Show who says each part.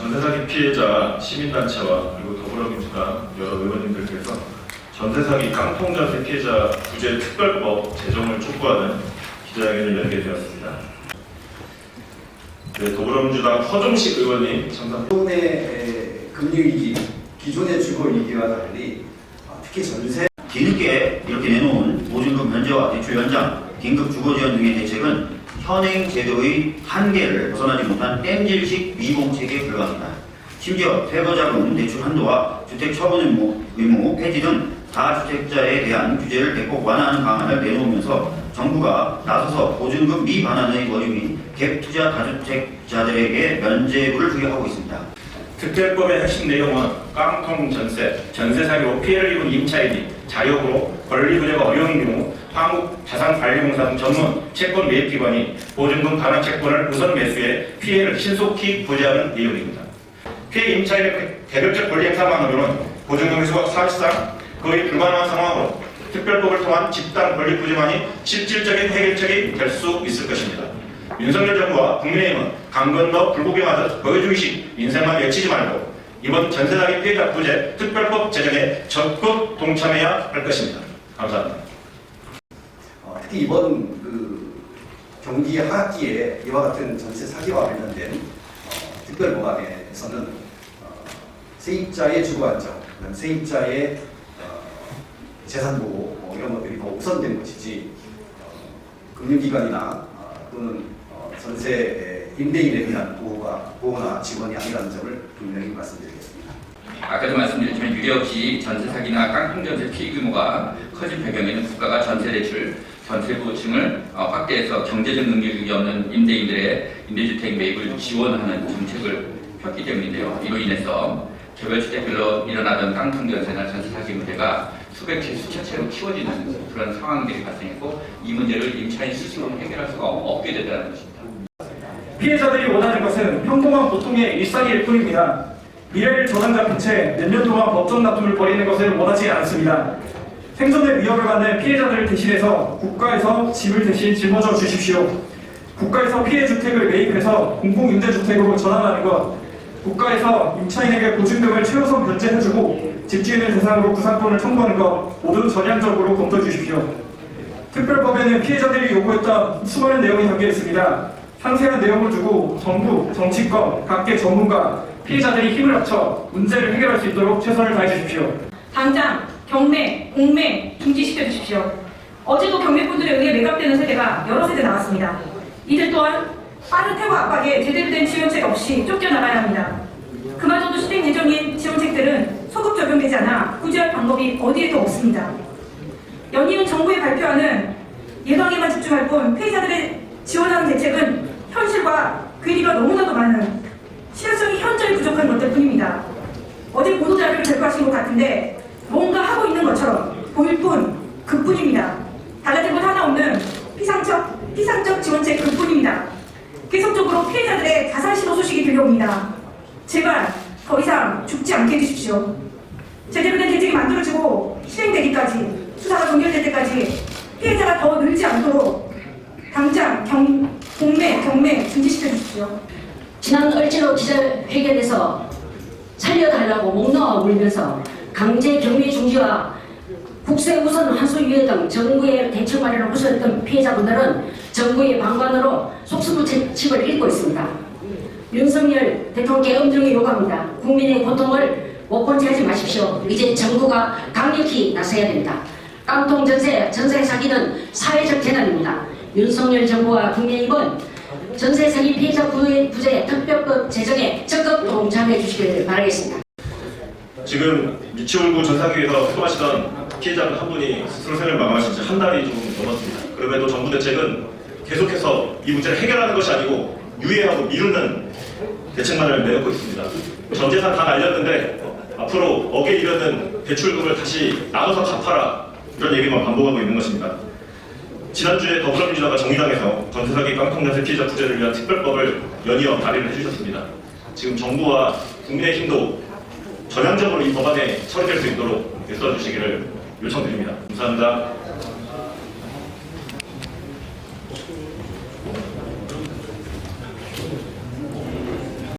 Speaker 1: 전세사기 피해자 시민단체와 그리고 더불어민주당 여러 의원님들께서 전세사기 깡통전세 피해자 구제 특별법 제정을 촉구하는 기자회견을 열게 되었습니다. 네, 더불어민주당 허종식 의원님 참석.
Speaker 2: 기존의 금융위기, 기존의 주거위기와 달리 특히 전세
Speaker 3: 뒤늦게 이렇게 내놓은 보증금 면제와 대출 연장, 긴급 주거지원 등의 대책은 현행 제도의 한계를 벗어나지 못한 땜질식 미봉책에 불과합니다. 심지어 퇴거자금 대출 한도와 주택 처분 의무 폐지 등 다주택자에 대한 규제를 대폭 완화하는 방안을 내놓으면서 정부가 나서서 보증금 미반환의 원인인 갭투자 다주택자들에게 면제부를 부여하고 있습니다.
Speaker 4: 특별법의 핵심 내용은 깡통 전세, 전세 사기로 피해를 입은 임차인이 자력으로 권리 부여가 어려운 경우 한국자산관리공사 등 전문 채권 매입기관이 보증금 반환 채권을 우선 매수해 피해를 신속히 구제하는 내용입니다. 피해 임차인의 개별적 권리 행사만으로는 보증금 회수가 사실상 거의 불가능한 상황으로 특별법을 통한 집단 권리 구제만이 실질적인 해결책이 될 수 있을 것입니다. 윤석열 정부와 국민의힘은 강 건너 불구경하듯 보여주기식 인생만 외치지 말고 이번 전세사기 피해자 구제 특별법 제정에 적극 동참해야 할 것입니다. 감사합니다.
Speaker 2: 특히 이번 경기 하반기에 이와 같은 전세 사기와 관련된 특별법안에서는 세입자의 주거 안정, 세입자의 재산 보호 이런 것들이 더 우선된 것이지 금융기관이나 또는 전세 임대인에 대한 보호나 지원이 아니라는 점을 분명히 말씀드리겠습니다.
Speaker 5: 아까도 말씀드렸지만 유례없이 전세 사기나 깡통 전세 피해 규모가 커진 배경에는 국가가 전세 대출, 전세 보증을 확대해서 경제적 능력이 없는 임대인들의 임대주택 매입을 지원하는 정책을 폈기 때문인데요. 이로 인해서 개별주택별로 일어나던 깡통 전세나 전세 사기 문제가 수백 채, 수천 채로 키워지는 그런 상황들이 발생했고 이 문제를 임차인 스스로 해결할 수가 없게 됐다는 것입니다.
Speaker 6: 피해자들이 원하는 것은 평범한 보통의 일상일 뿐입니다. 미래를 저당 잡힌 채 몇 년 동안 법정 다툼을 벌이는 것을 원하지 않습니다. 생존의 위협을 받는 피해자들을 대신해서 국가에서 집을 대신 짊어져 주십시오. 국가에서 피해 주택을 매입해서 공공임대주택으로 전환하는 것, 국가에서 임차인에게 보증금을 최우선 변제해주고 집주인을 대상으로 구상권을 청구하는 것 모두 전향적으로 검토해 주십시오. 특별법에는 피해자들이 요구했던 수많은 내용이 담겨 있습니다. 상세한 내용을 두고 정부, 정치권, 각계 전문가, 피해자들이 힘을 합쳐 문제를 해결할 수 있도록 최선을 다해 주십시오.
Speaker 7: 당장 경매, 공매 중지시켜 주십시오. 어제도 경매꾼들에 의해 매각되는 세대가 여러 세대 나왔습니다. 이들 또한 빠른 퇴거 압박에 제대로 된 지원책 없이 쫓겨나가야 합니다. 그마저도 시행 예정인 지원책들은 소급 적용되지 않아 구제할 방법이 어디에도 없습니다. 연이은 정부에 발표하는 예방에만 집중할 뿐 피해자들의 지원하는 대책은 현실과 괴리가 너무나도 많은 실효성이 현저히 부족한 것들 뿐입니다. 어제 보도자료를 발표하신 것 같은데 뭔가 하고 있는 것처럼 보일 뿐 그뿐입니다. 달라진 것 하나 없는 피상적 지원책 그뿐입니다. 계속적으로 피해자들의 자살 신호 소식이 들려옵니다. 제발 더 이상 죽지 않게 해주십시오. 제대로 된 대책이 만들어지고 실행되기까지 수사가 종결될 때까지 피해자가 더 늘지 않도록 당장 공매, 경매 중지시켜 주십시오.
Speaker 8: 지난 을지로 기자회견에서 살려달라고 목 놓아 울면서 강제 경매 중지와 국세 우선 환수 유예 등 정부의 대책 마련을 호소했던 피해자분들은 정부의 방관으로 속수무책을 읽고 있습니다. 윤석열 대통령께 엄중히 요구합니다. 국민의 고통을 못 본지 하지 마십시오. 이제 정부가 강력히 나서야 됩니다. 깡통 전세 사기는 사회적 재난입니다. 윤석열 정부와 국민의힘은 전세 사기 피해자 구제 특별법 제정에 적극 동참해 주시길 바라겠습니다.
Speaker 1: 지금 미추홀구 전사기에서 활동하시던 피해자분 한 분이 스스로 생을 마감하신 지 한 달이 좀 넘었습니다. 그럼에도 정부 대책은 계속해서 이 문제를 해결하는 것이 아니고 유예하고 미루는 대책만을 내놓고 있습니다. 전 재산 다 날렸는데 앞으로 억에 이르는 대출금을 다시 나눠서 갚아라 이런 얘기만 반복하고 있는 것입니다. 지난주에 더불어민주당과 정의당에서 전세사기 깡통전세 피해자 구제를 위한 특별법을 연이어 발의를 해주셨습니다. 지금 정부와 국민의힘도 전향적으로 이 법안에 처리될 수 있도록 애써주시기를 요청드립니다. 감사합니다.